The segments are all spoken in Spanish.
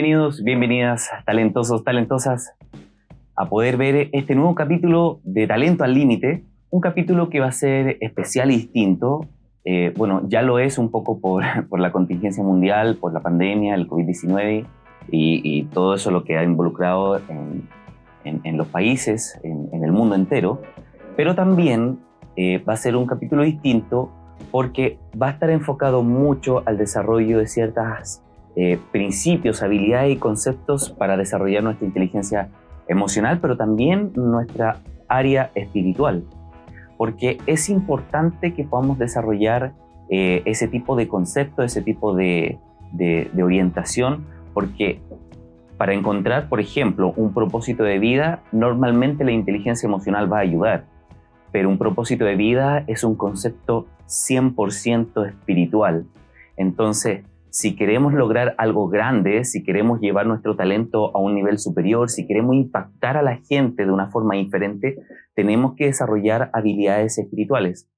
bienvenidos, bienvenidas, talentosos, talentosas, a poder ver este nuevo capítulo de Talento al Límite, un capítulo que va a ser especial y distinto. Bueno, ya lo es un poco por la contingencia mundial, por la pandemia, el COVID-19 y todo eso lo que ha involucrado en los países, en el mundo entero, pero también va a ser un capítulo distinto porque va a estar enfocado mucho al desarrollo de ciertos principios, habilidades y conceptos para desarrollar nuestra inteligencia emocional, pero también nuestra área espiritual, porque es importante que podamos desarrollar ese tipo de conceptos, ese tipo de orientación, porque para encontrar, por ejemplo, un propósito de vida, normalmente la inteligencia emocional va a ayudar, pero un propósito de vida es un concepto 100% espiritual. Entonces, si queremos lograr algo grande, si queremos llevar nuestro talento a un nivel superior, si queremos impactar a la gente de una forma diferente, tenemos que desarrollar habilidades espirituales.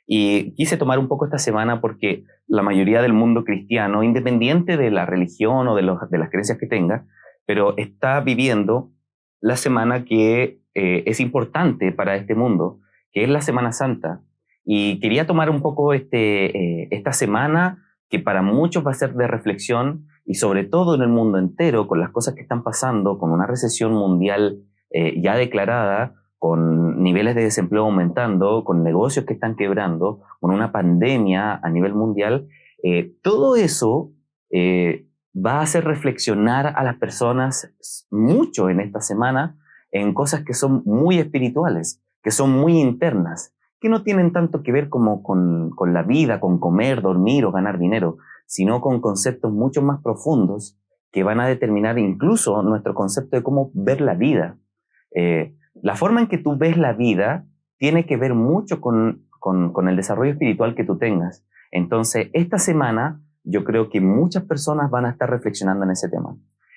Y quise tomar un poco esta semana porque la mayoría del mundo cristiano, independiente de la religión o de las creencias que tenga, pero está viviendo la semana que es importante para este mundo, que es la Semana Santa. Y quería tomar un poco esta semana que para muchos va a ser de reflexión y sobre todo en el mundo entero, con las cosas que están pasando, con una recesión mundial ya declarada, con niveles de desempleo aumentando, con negocios que están quebrando, con una pandemia a nivel mundial, todo eso va a hacer reflexionar a las personas mucho en esta semana en cosas que son muy espirituales, que son muy internas, que no tienen tanto que ver como con la vida, con comer, dormir o ganar dinero, sino con conceptos mucho más profundos que van a determinar incluso nuestro concepto de cómo ver la vida. La forma en que tú ves la vida tiene que ver mucho con el desarrollo espiritual que tú tengas. Entonces, esta semana yo creo que muchas personas van a estar reflexionando en ese tema.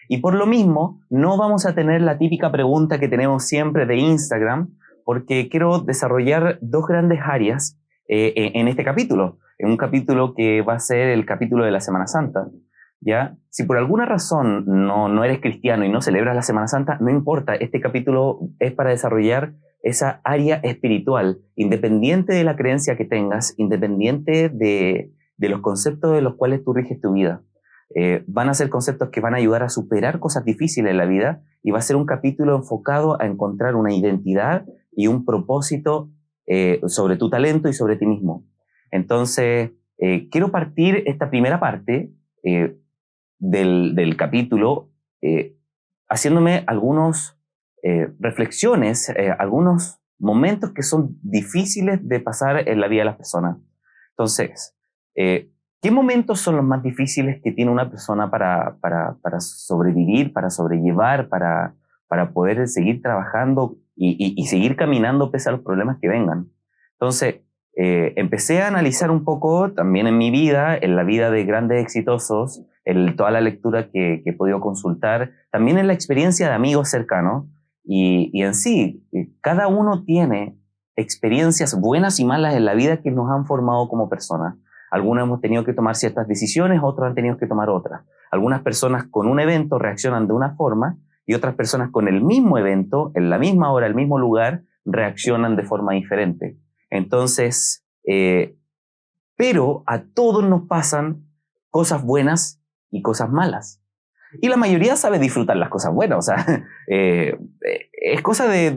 Y por lo mismo, no vamos a tener la típica pregunta que tenemos siempre de Instagram, porque quiero desarrollar dos grandes áreas en este capítulo, en un capítulo que va a ser el capítulo de la Semana Santa. ¿Ya? Si por alguna razón no eres cristiano y no celebras la Semana Santa, no importa, este capítulo es para desarrollar esa área espiritual, independiente de la creencia que tengas, independiente de los conceptos de los cuales tú riges tu vida. Van a ser conceptos que van a ayudar a superar cosas difíciles en la vida y va a ser un capítulo enfocado a encontrar una identidad y un propósito sobre tu talento y sobre ti mismo. Entonces, quiero partir esta primera parte del capítulo haciéndome algunas reflexiones, algunos momentos que son difíciles de pasar en la vida de las personas. Entonces, ¿qué momentos son los más difíciles que tiene una persona para sobrevivir, para sobrellevar, para poder seguir trabajando y seguir caminando pese a los problemas que vengan? Entonces, empecé a analizar un poco también en mi vida, en la vida de grandes exitosos, en toda la lectura que he podido consultar, también en la experiencia de amigos cercanos, y en sí, cada uno tiene experiencias buenas y malas en la vida que nos han formado como personas. Algunos hemos tenido que tomar ciertas decisiones, otros han tenido que tomar otras. Algunas personas con un evento reaccionan de una forma y otras personas con el mismo evento, en la misma hora, el mismo lugar, reaccionan de forma diferente. Entonces, pero a todos nos pasan cosas buenas y cosas malas. Y la mayoría sabe disfrutar las cosas buenas, o sea, es cosa de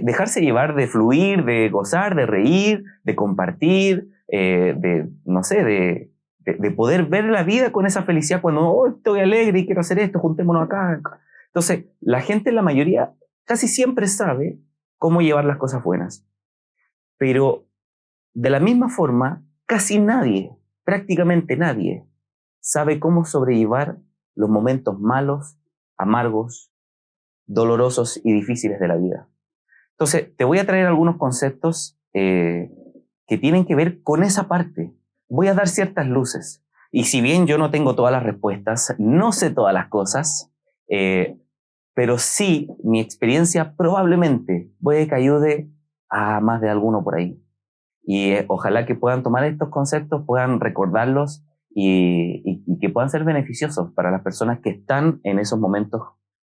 dejarse llevar, de fluir, de gozar, de reír, de compartir, no sé, de poder ver la vida con esa felicidad cuando oh, estoy alegre y quiero hacer esto, juntémonos acá. Entonces, la gente, la mayoría, casi siempre sabe cómo llevar las cosas buenas. Pero de la misma forma, casi nadie, prácticamente nadie, sabe cómo sobrellevar los momentos malos, amargos, dolorosos y difíciles de la vida. Entonces, te voy a traer algunos conceptos que tienen que ver con esa parte. Voy a dar ciertas luces. Y si bien yo no tengo todas las respuestas, no sé todas las cosas, pero sí, mi experiencia probablemente puede que ayude a más de alguno por ahí. Y ojalá que puedan tomar estos conceptos, puedan recordarlos y que puedan ser beneficiosos para las personas que están en esos momentos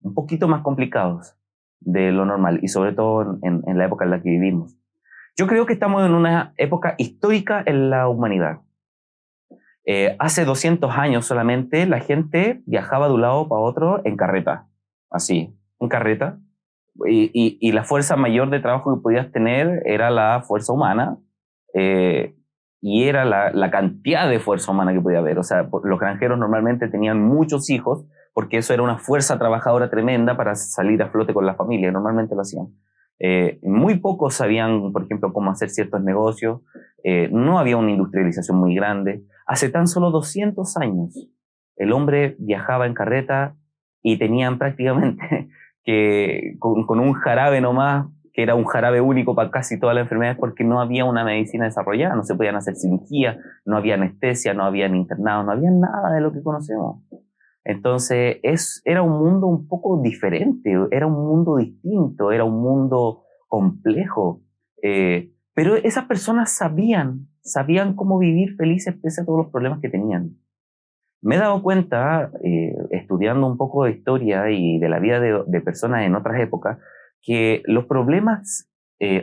un poquito más complicados de lo normal y sobre todo en la época en la que vivimos. Yo creo que estamos en una época histórica en la humanidad. Hace 200 años solamente la gente viajaba de un lado para otro en carreta, así, en carreta, y la fuerza mayor de trabajo que podías tener era la fuerza humana, y era la cantidad de fuerza humana que podía haber. O sea, los granjeros normalmente tenían muchos hijos porque eso era una fuerza trabajadora tremenda para salir a flote con la familia, normalmente lo hacían. Muy pocos sabían, por ejemplo, cómo hacer ciertos negocios, no había una industrialización muy grande. Hace tan solo 200 años el hombre viajaba en carreta y tenían prácticamente que con un jarabe nomás, que era un jarabe único para casi todas las enfermedades, porque no había una medicina desarrollada, no se podían hacer cirugía, no había anestesia, no había internados, no había nada de lo que conocemos. Entonces era un mundo un poco diferente, era un mundo distinto, era un mundo complejo, pero esas personas sabían cómo vivir felices pese a todos los problemas que tenían. Me he dado cuenta, estudiando un poco de historia y de la vida de personas en otras épocas, que los problemas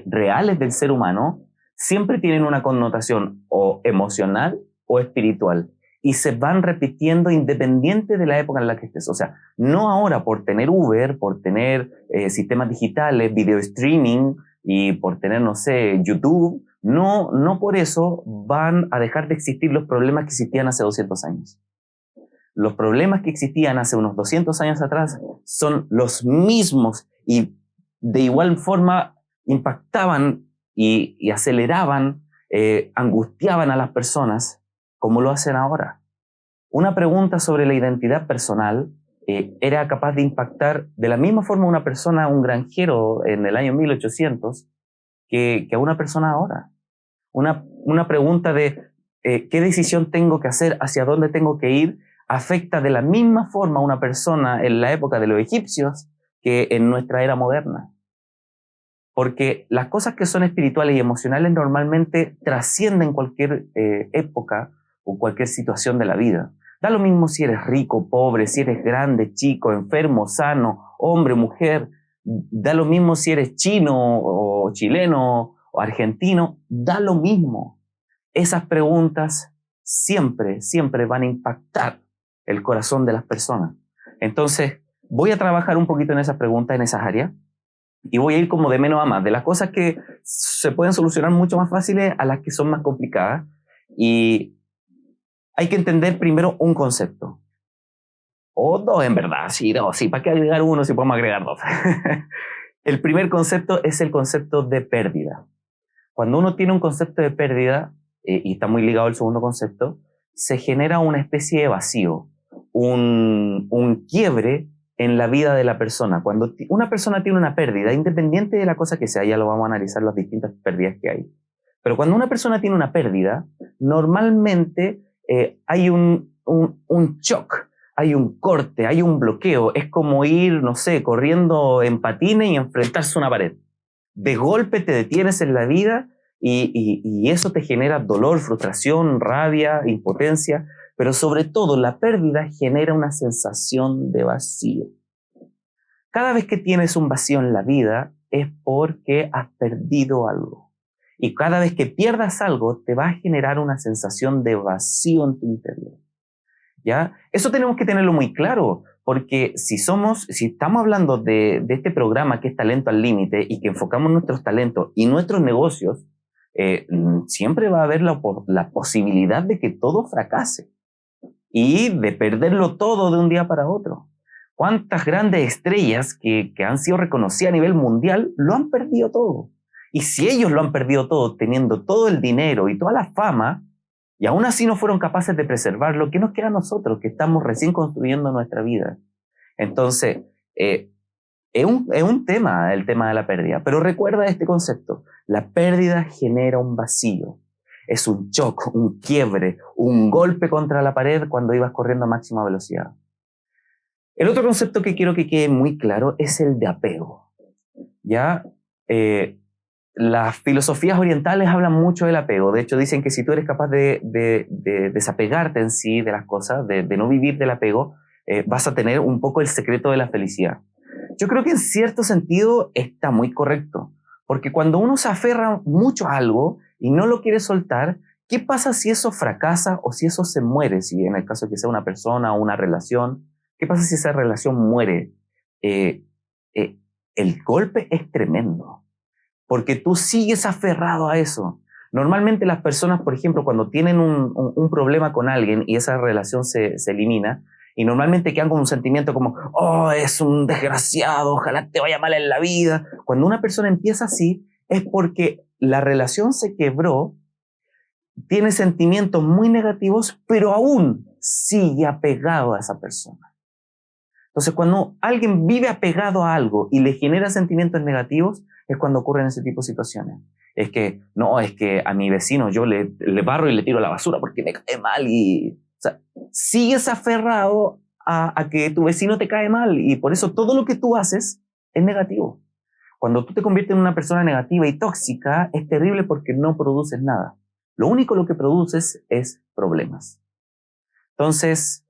reales del ser humano siempre tienen una connotación o emocional o espiritual y se van repitiendo independiente de la época en la que estés. O sea, no ahora por tener Uber, por tener sistemas digitales, video streaming y por tener, no sé, YouTube, no por eso van a dejar de existir los problemas que existían hace 200 años. Los problemas que existían hace unos 200 años atrás son los mismos y de igual forma impactaban y aceleraban, angustiaban a las personas como lo hacen ahora. Una pregunta sobre la identidad personal era capaz de impactar de la misma forma a una persona, un granjero en el año 1800, que a una persona ahora. Una pregunta de qué decisión tengo que hacer, hacia dónde tengo que ir, afecta de la misma forma a una persona en la época de los egipcios que en nuestra era moderna. Porque las cosas que son espirituales y emocionales normalmente trascienden cualquier época o cualquier situación de la vida. Da lo mismo si eres rico, pobre, si eres grande, chico, enfermo, sano, hombre, mujer. Da lo mismo si eres chino o chileno o argentino. Da lo mismo. Esas preguntas siempre van a impactar el corazón de las personas. Entonces, voy a trabajar un poquito en esas preguntas, en esas áreas, y voy a ir como de menos a más, de las cosas que se pueden solucionar mucho más fáciles a las que son más complicadas. Y hay que entender primero un concepto. O dos, en verdad. Sí, dos. Sí, ¿para qué agregar uno si podemos agregar dos? El primer concepto es el concepto de pérdida. Cuando uno tiene un concepto de pérdida, y está muy ligado al segundo concepto, se genera una especie de vacío, un quiebre en la vida de la persona. Cuando una persona tiene una pérdida, independiente de la cosa que sea, ya lo vamos a analizar las distintas pérdidas que hay. Pero cuando una persona tiene una pérdida, normalmente hay un shock, hay un corte, hay un bloqueo. Es como ir, no sé, corriendo en patines y enfrentarse a una pared. De golpe te detienes en la vida y eso te genera dolor, frustración, rabia, impotencia, pero sobre todo la pérdida genera una sensación de vacío. Cada vez que tienes un vacío en la vida es porque has perdido algo. Y cada vez que pierdas algo te va a generar una sensación de vacío en tu interior. ¿Ya? Eso tenemos que tenerlo muy claro, porque si estamos hablando de este programa que es Talento al Límite y que enfocamos nuestros talentos y nuestros negocios, siempre va a haber la posibilidad de que todo fracase y de perderlo todo de un día para otro. ¿Cuántas grandes estrellas que han sido reconocidas a nivel mundial lo han perdido todo? Y si ellos lo han perdido todo teniendo todo el dinero y toda la fama, y aún así no fueron capaces de preservarlo, ¿qué nos queda a nosotros que estamos recién construyendo nuestra vida? Entonces, es un tema, el tema de la pérdida. Pero recuerda este concepto. La pérdida genera un vacío. Es un shock, un quiebre, un golpe contra la pared cuando ibas corriendo a máxima velocidad. El otro concepto que quiero que quede muy claro es el de apego. ¿Ya? las filosofías orientales hablan mucho del apego. De hecho, dicen que si tú eres capaz de desapegarte en sí de las cosas, de no vivir del apego, vas a tener un poco el secreto de la felicidad. Yo creo que en cierto sentido está muy correcto, porque cuando uno se aferra mucho a algo y no lo quiere soltar, ¿qué pasa si eso fracasa o si eso se muere? Si en el caso de que sea una persona o una relación, ¿qué pasa si esa relación muere? Eh, el golpe es tremendo, porque tú sigues aferrado a eso. Normalmente las personas, por ejemplo, cuando tienen un problema con alguien y esa relación se elimina, y normalmente quedan con un sentimiento como, oh, es un desgraciado, ojalá te vaya mal en la vida. Cuando una persona empieza así, es porque la relación se quebró, tiene sentimientos muy negativos, pero aún sigue apegado a esa persona. Entonces, cuando alguien vive apegado a algo y le genera sentimientos negativos, es cuando ocurren ese tipo de situaciones. Es que, no, es que a mi vecino yo le barro y le tiro la basura porque me cae mal y... O sea, sigues aferrado a que tu vecino te cae mal y por eso todo lo que tú haces es negativo. Cuando tú te conviertes en una persona negativa y tóxica, es terrible porque no produces nada. Lo único lo que produces es problemas. Entonces,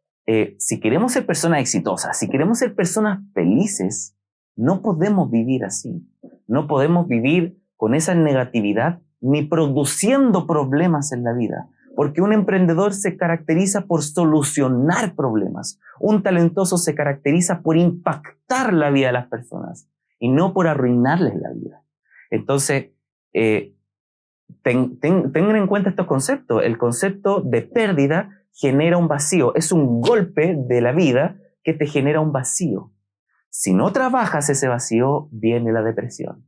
si queremos ser personas exitosas, si queremos ser personas felices, no podemos vivir así. No podemos vivir con esa negatividad ni produciendo problemas en la vida. Porque un emprendedor se caracteriza por solucionar problemas. Un talentoso se caracteriza por impactar la vida de las personas y no por arruinarles la vida. Entonces, tengan en cuenta estos conceptos. El concepto de pérdida genera un vacío. Es un golpe de la vida que te genera un vacío. Si no trabajas ese vacío, viene la depresión.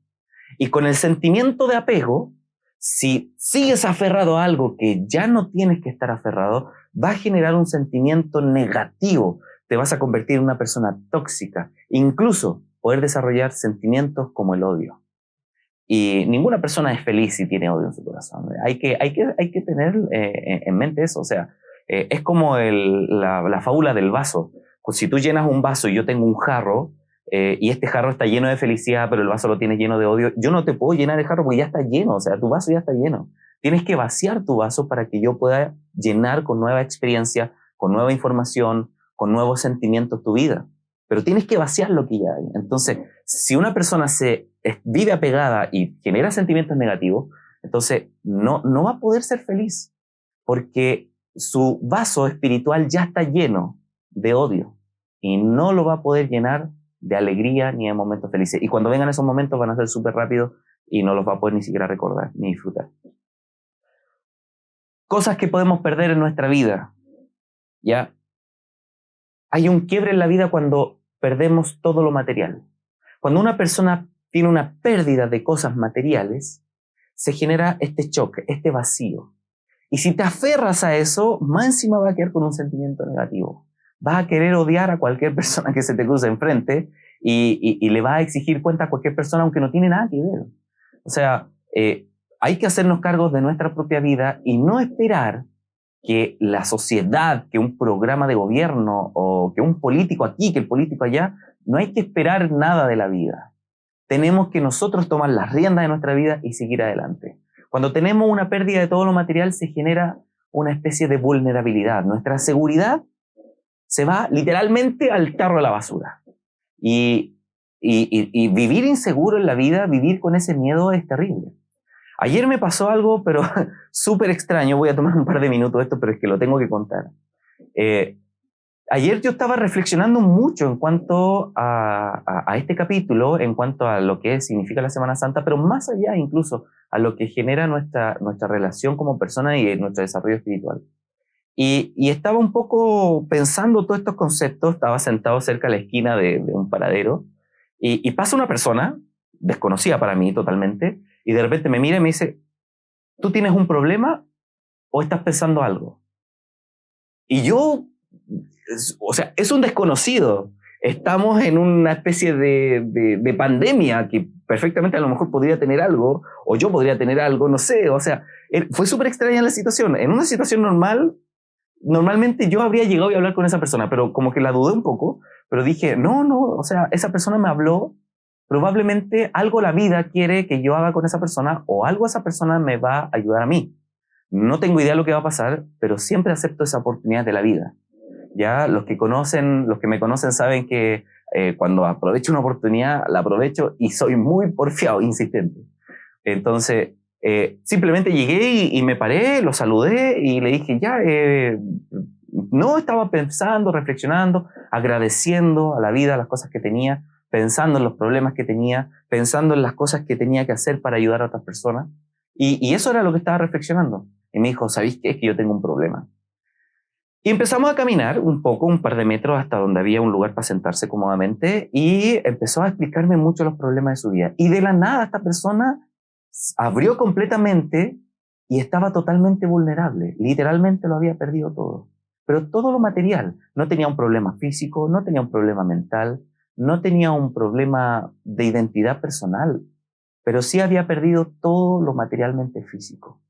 Y con el sentimiento de apego, si sigues aferrado a algo que ya no tienes que estar aferrado, va a generar un sentimiento negativo. Te vas a convertir en una persona tóxica. Incluso poder desarrollar sentimientos como el odio. Y ninguna persona es feliz si tiene odio en su corazón. Hay que tener en mente eso. O sea, es como la fábula del vaso. Si tú llenas un vaso y yo tengo un jarro, y este jarro está lleno de felicidad, pero el vaso lo tienes lleno de odio, yo no te puedo llenar el jarro porque ya está lleno. O sea, tu vaso ya está lleno. Tienes que vaciar tu vaso para que yo pueda llenar con nueva experiencia, con nueva información, con nuevos sentimientos tu vida. Pero tienes que vaciar lo que ya hay. Entonces, si una persona vive apegada y genera sentimientos negativos, entonces no va a poder ser feliz, porque su vaso espiritual ya está lleno de odio y no lo va a poder llenar de alegría ni de momentos felices. Y cuando vengan esos momentos van a ser súper rápidos y no los va a poder ni siquiera recordar ni disfrutar. Cosas que podemos perder en nuestra vida. ¿Ya? Hay un quiebre en la vida cuando perdemos todo lo material. Cuando una persona tiene una pérdida de cosas materiales, se genera este choque, este vacío. Y si te aferras a eso, más encima va a quedar con un sentimiento negativo. Vas a querer odiar a cualquier persona que se te cruce enfrente y le vas a exigir cuenta a cualquier persona aunque no tiene nada que ver. O sea, hay que hacernos cargos de nuestra propia vida y no esperar que la sociedad, que un programa de gobierno o que un político aquí, que el político allá, no hay que esperar nada de la vida. Tenemos que nosotros tomar las riendas de nuestra vida y seguir adelante. Cuando tenemos una pérdida de todo lo material, se genera una especie de vulnerabilidad. Nuestra seguridad se va literalmente al tarro de la basura. Y vivir inseguro en la vida, vivir con ese miedo es terrible. Ayer me pasó algo, pero súper extraño. Voy a tomar un par de minutos de esto, pero es que lo tengo que contar. Ayer yo estaba reflexionando mucho en cuanto a este capítulo, en cuanto a lo que significa la Semana Santa, pero más allá incluso a lo que genera nuestra relación como persona y nuestro desarrollo espiritual. Y estaba un poco pensando todos estos conceptos, estaba sentado cerca de la esquina de un paradero, y pasa una persona, desconocida para mí totalmente, y de repente me mira y me dice, ¿tú tienes un problema o estás pensando algo? Y yo, o sea, es un desconocido. Estamos en una especie de pandemia que perfectamente a lo mejor podría tener algo, o yo podría tener algo, no sé. O sea, fue súper extraña la situación. En una situación normal, normalmente yo habría llegado a hablar con esa persona, pero como que la dudé un poco, pero dije, no, o sea, esa persona me habló probablemente algo la vida quiere que yo haga con esa persona o algo esa persona me va a ayudar a mí. No tengo idea de lo que va a pasar, pero siempre acepto esa oportunidad de la vida. Ya los que me conocen saben que cuando aprovecho una oportunidad, la aprovecho y soy muy porfiado, insistente. Entonces, simplemente llegué y me paré, lo saludé y le dije, ya, no estaba pensando, reflexionando, agradeciendo a la vida las cosas que tenía, pensando en los problemas que tenía, pensando en las cosas que tenía que hacer para ayudar a otras personas. Y eso era lo que estaba reflexionando. Y me dijo, ¿sabéis qué? Es que yo tengo un problema. Y empezamos a caminar un poco, un par de metros hasta donde había un lugar para sentarse cómodamente y empezó a explicarme mucho los problemas de su vida. Y de la nada esta persona abrió completamente y estaba totalmente vulnerable. Literalmente lo había perdido todo. Pero todo lo material. No tenía un problema físico, no tenía un problema mental, no tenía un problema de identidad personal, pero sí había perdido todo lo materialmente físico.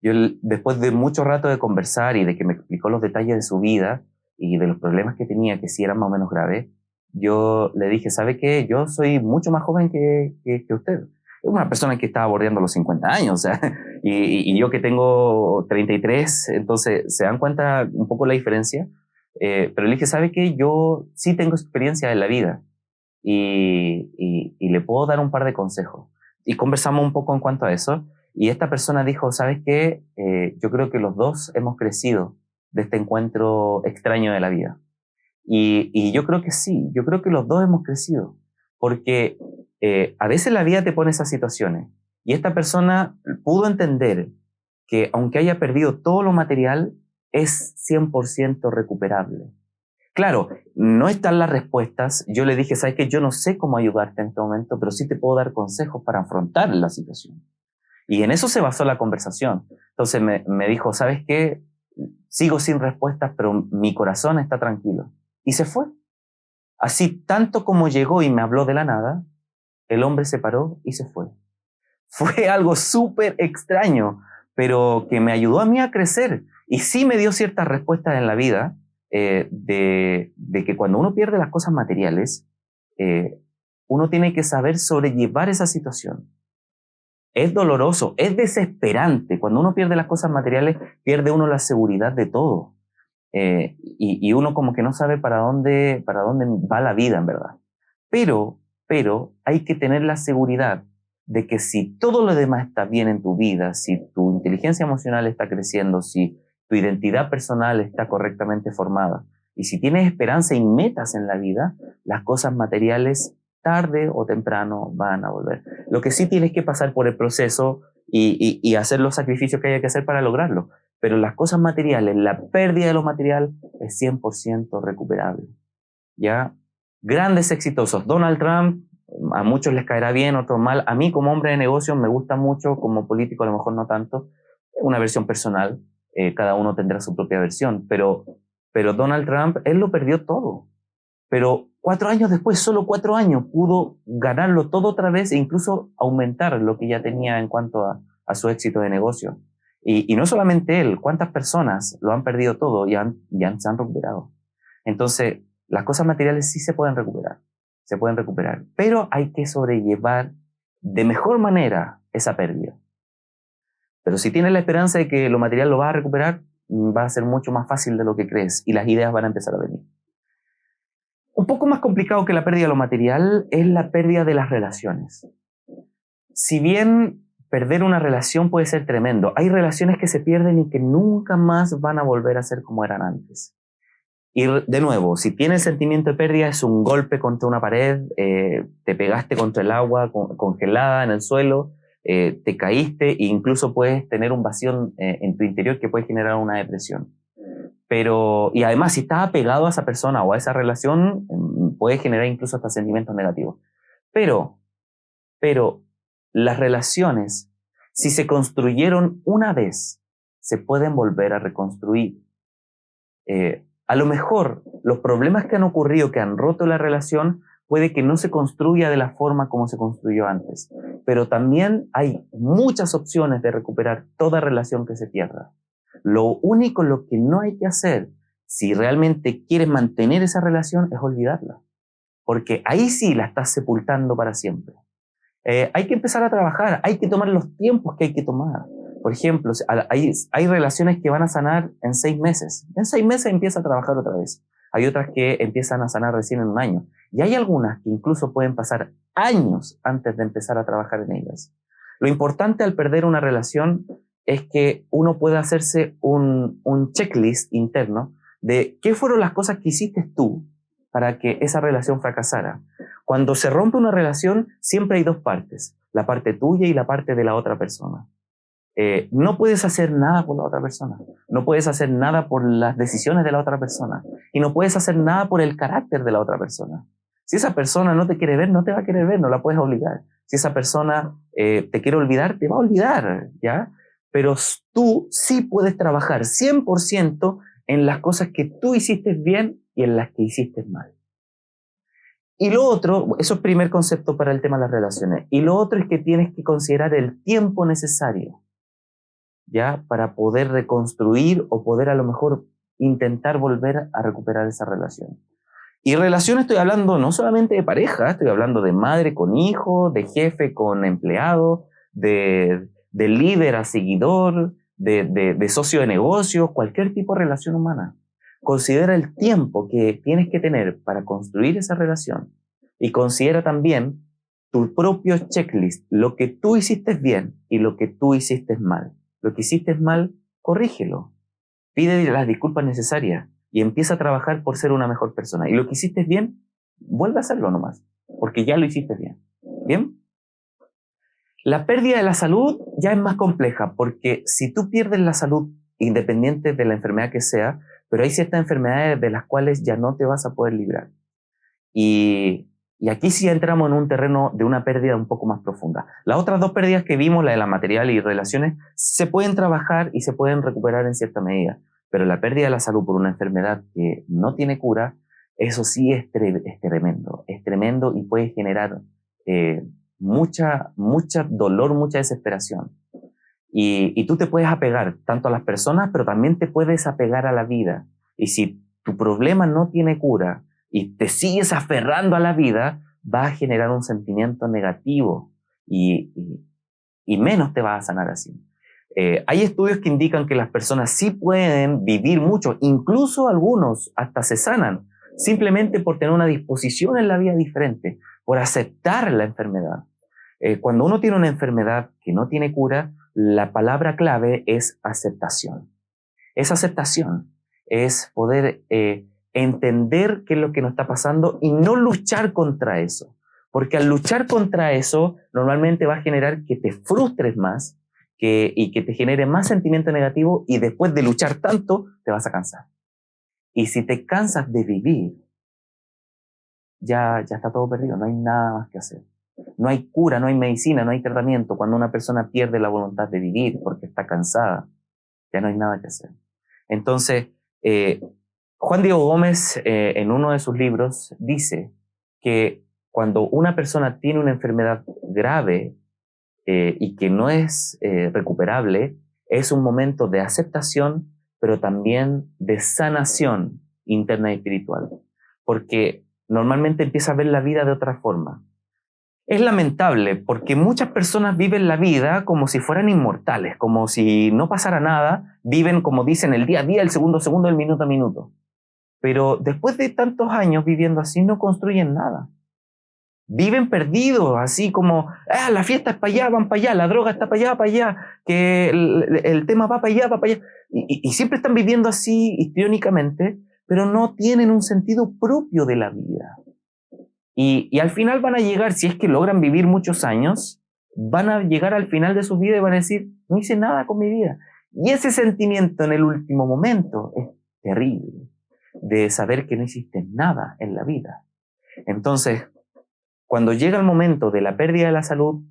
Yo, después de mucho rato de conversar y de que me explicó los detalles de su vida y de los problemas que tenía, que sí eran más o menos graves, yo le dije, ¿sabe qué? Yo soy mucho más joven que usted. Es una persona que estaba bordeando los 50 años, o sea, y yo que tengo 33, entonces se dan cuenta un poco la diferencia. Pero le dije, ¿sabe qué? Yo sí tengo experiencia en la vida y le puedo dar un par de consejos. Y conversamos un poco en cuanto a eso. Y esta persona dijo, ¿sabes qué? Yo creo que los dos hemos crecido de este encuentro extraño de la vida. Y yo creo que sí, yo creo que los dos hemos crecido. Porque a veces la vida te pone esas situaciones. Y esta persona pudo entender que aunque haya perdido todo lo material, es 100% recuperable. Claro, no están las respuestas. Yo le dije, ¿sabes qué? Yo no sé cómo ayudarte en este momento, pero sí te puedo dar consejos para afrontar la situación. Y en eso se basó la conversación. Entonces me dijo, ¿sabes qué? Sigo sin respuestas, pero mi corazón está tranquilo. Y se fue. Así, tanto como llegó y me habló de la nada, el hombre se paró y se fue. Fue algo súper extraño, pero que me ayudó a mí a crecer. Y sí me dio ciertas respuestas en la vida de que cuando uno pierde las cosas materiales, uno tiene que saber sobrellevar esa situación. Es doloroso, es desesperante. Cuando uno pierde las cosas materiales, pierde uno la seguridad de todo. Y uno como que no sabe para dónde va la vida, en verdad. Pero hay que tener la seguridad de que si todo lo demás está bien en tu vida, si tu inteligencia emocional está creciendo, si tu identidad personal está correctamente formada, y si tienes esperanza y metas en la vida, las cosas materiales tarde o temprano van a volver. Lo que sí tienes que pasar por el proceso y hacer los sacrificios que haya que hacer para lograrlo. Pero las cosas materiales, la pérdida de lo material es 100% recuperable. ¿Ya? Grandes exitosos. Donald Trump, a muchos les caerá bien, otros mal. A mí como hombre de negocios me gusta mucho, como político a lo mejor no tanto. Una versión personal, cada uno tendrá su propia versión. Pero Donald Trump, él lo perdió todo. Pero 4 años después, solo 4 años, pudo ganarlo todo otra vez e incluso aumentar lo que ya tenía en cuanto a su éxito de negocio. Y no solamente él, ¿cuántas personas lo han perdido todo y se han recuperado? Entonces, las cosas materiales sí se pueden recuperar, pero hay que sobrellevar de mejor manera esa pérdida. Pero si tienes la esperanza de que lo material lo vas a recuperar, va a ser mucho más fácil de lo que crees y las ideas van a empezar a venir. Un poco más complicado que la pérdida de lo material es la pérdida de las relaciones. Si bien perder una relación puede ser tremendo, hay relaciones que se pierden y que nunca más van a volver a ser como eran antes. Y de nuevo, si tienes sentimiento de pérdida, es un golpe contra una pared, te pegaste contra el agua congelada en el suelo, te caíste e incluso puedes tener un vacío en tu interior que puede generar una depresión. Y además, si estás apegado a esa persona o a esa relación, puede generar incluso hasta sentimientos negativos. Pero las relaciones, si se construyeron una vez, se pueden volver a reconstruir. A lo mejor los problemas que han ocurrido, que han roto la relación, puede que no se construya de la forma como se construyó antes. Pero también hay muchas opciones de recuperar toda relación que se pierda. Lo que no hay que hacer, si realmente quieres mantener esa relación, es olvidarla. porque ahí sí la estás sepultando para siempre. Hay que empezar a trabajar, hay que tomar los tiempos que hay que tomar. Por ejemplo, hay relaciones que van a sanar en 6 meses. En 6 meses empieza a trabajar otra vez. Hay otras que empiezan a sanar recién en un año. Y hay algunas que incluso pueden pasar años antes de empezar a trabajar en ellas. Lo importante al perder una relación es que uno pueda hacerse un checklist interno de qué fueron las cosas que hiciste tú para que esa relación fracasara. Cuando se rompe una relación, siempre hay 2 partes, la parte tuya y la parte de la otra persona. No puedes hacer nada por la otra persona, no puedes hacer nada por las decisiones de la otra persona y no puedes hacer nada por el carácter de la otra persona. Si esa persona no te quiere ver, no te va a querer ver, no la puedes obligar. Si esa persona te quiere olvidar, te va a olvidar, ¿ya? Pero tú sí puedes trabajar 100% en las cosas que tú hiciste bien y en las que hiciste mal. Y lo otro, eso es el primer concepto para el tema de las relaciones. Y lo otro es que tienes que considerar el tiempo necesario, ¿ya? Para poder reconstruir o poder a lo mejor intentar volver a recuperar esa relación. Y relación estoy hablando no solamente de pareja, estoy hablando de madre con hijo, de jefe con empleado, de líder a seguidor, de socio de negocio, cualquier tipo de relación humana. Considera el tiempo que tienes que tener para construir esa relación y considera también tu propio checklist, lo que tú hiciste bien y lo que tú hiciste mal. Lo que hiciste mal, corrígelo. Pide las disculpas necesarias y empieza a trabajar por ser una mejor persona. Y lo que hiciste bien, vuelve a hacerlo nomás, porque ya lo hiciste bien. ¿Bien? La pérdida de la salud ya es más compleja, porque si tú pierdes la salud, independiente de la enfermedad que sea, pero hay ciertas enfermedades de las cuales ya no te vas a poder librar. Y aquí sí entramos en un terreno de una pérdida un poco más profunda. Las otras 2 pérdidas que vimos, la de la material y relaciones, se pueden trabajar y se pueden recuperar en cierta medida. Pero la pérdida de la salud por una enfermedad que no tiene cura, eso sí es tremendo y puede generar mucha dolor, mucha desesperación. Y tú te puedes apegar tanto a las personas, pero también te puedes apegar a la vida. Y si tu problema no tiene cura y te sigues aferrando a la vida, va a generar un sentimiento negativo y menos te va a sanar así. Hay estudios que indican que las personas sí pueden vivir mucho, incluso algunos hasta se sanan, simplemente por tener una disposición en la vida diferente, por aceptar la enfermedad. Cuando uno tiene una enfermedad que no tiene cura, la palabra clave es aceptación. Es aceptación, es poder entender qué es lo que nos está pasando y no luchar contra eso. Porque al luchar contra eso, normalmente va a generar que te frustres más y que te genere más sentimiento negativo y después de luchar tanto, te vas a cansar. Y si te cansas de vivir, ya está todo perdido, no hay nada más que hacer. No hay cura, no hay medicina, no hay tratamiento. Cuando una persona pierde la voluntad de vivir porque está cansada, ya no hay nada que hacer. Entonces, Juan Diego Gómez, en uno de sus libros, dice que cuando una persona tiene una enfermedad grave y que no es recuperable, es un momento de aceptación, pero también de sanación interna y espiritual. Porque normalmente empieza a ver la vida de otra forma. Es lamentable porque muchas personas viven la vida como si fueran inmortales, como si no pasara nada, viven como dicen el día a día, el segundo a segundo, el minuto a minuto. Pero después de tantos años viviendo así no construyen nada. Viven perdidos, así como, la fiesta es para allá, van para allá, la droga está para allá, que el tema va para allá, va para allá. Y siempre están viviendo así histriónicamente, pero no tienen un sentido propio de la vida. Y al final van a llegar, si es que logran vivir muchos años, van a llegar al final de su vida y van a decir, no hice nada con mi vida. Y ese sentimiento en el último momento es terrible, de saber que no hiciste nada en la vida. Entonces, cuando llega el momento de la pérdida de la salud,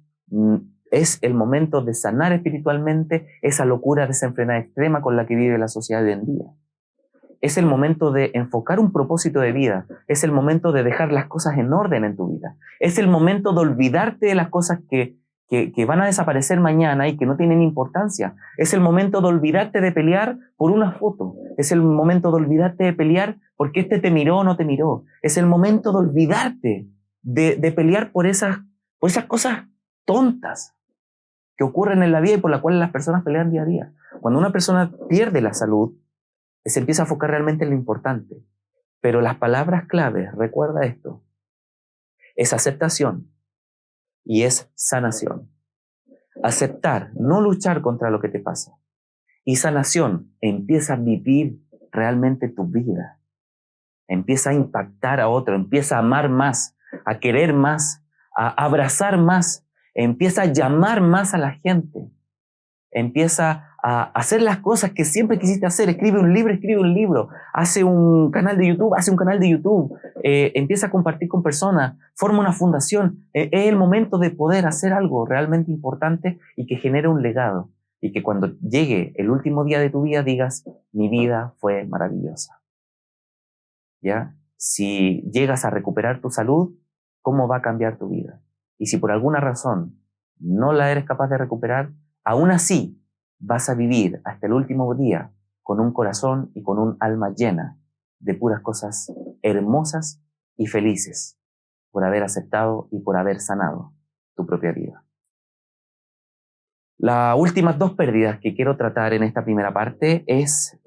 es el momento de sanar espiritualmente esa locura desenfrenada extrema con la que vive la sociedad de hoy en día. Es el momento de enfocar un propósito de vida. Es el momento de dejar las cosas en orden en tu vida. Es el momento de olvidarte de las cosas que que van a desaparecer mañana y que no tienen importancia. Es el momento de olvidarte de pelear por una foto. Es el momento de olvidarte de pelear porque este te miró o no te miró. Es el momento de olvidarte de pelear por esas cosas tontas que ocurren en la vida y por las cuales las personas pelean día a día. Cuando una persona pierde la salud, se empieza a enfocar realmente en lo importante. Pero las palabras claves, recuerda esto, es aceptación y es sanación. Aceptar, no luchar contra lo que te pasa. Y sanación, empieza a vivir realmente tu vida. Empieza a impactar a otro, empieza a amar más, a querer más, a abrazar más, empieza a llamar más a la gente, empieza a hacer las cosas que siempre quisiste hacer. Escribe un libro, hace un canal de YouTube, empieza a compartir con personas, forma una fundación. Es el momento de poder hacer algo realmente importante y que genere un legado. Y que cuando llegue el último día de tu vida digas, mi vida fue maravillosa. ¿Ya? Si llegas a recuperar tu salud, ¿cómo va a cambiar tu vida? Y si por alguna razón no la eres capaz de recuperar, aún así vas a vivir hasta el último día con un corazón y con un alma llena de puras cosas hermosas y felices por haber aceptado y por haber sanado tu propia vida. Las últimas dos pérdidas que quiero tratar en esta primera parte es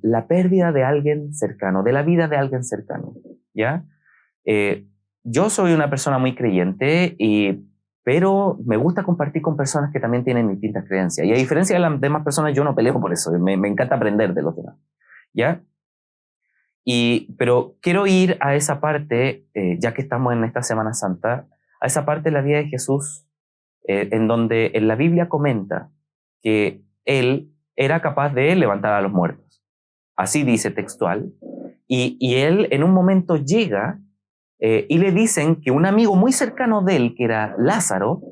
la pérdida de alguien cercano, de la vida de alguien cercano, ¿ya? Yo soy una persona muy creyente, pero me gusta compartir con personas que también tienen distintas creencias. Y a diferencia de las demás personas, yo no peleo por eso. Me encanta aprender de los demás, ¿ya? Pero quiero ir a esa parte, ya que estamos en esta Semana Santa, a esa parte de la vida de Jesús en donde en la Biblia comenta que él era capaz de levantar a los muertos. Así dice textual. Y él en un momento llega y le dicen que un amigo muy cercano de él, que era Lázaro,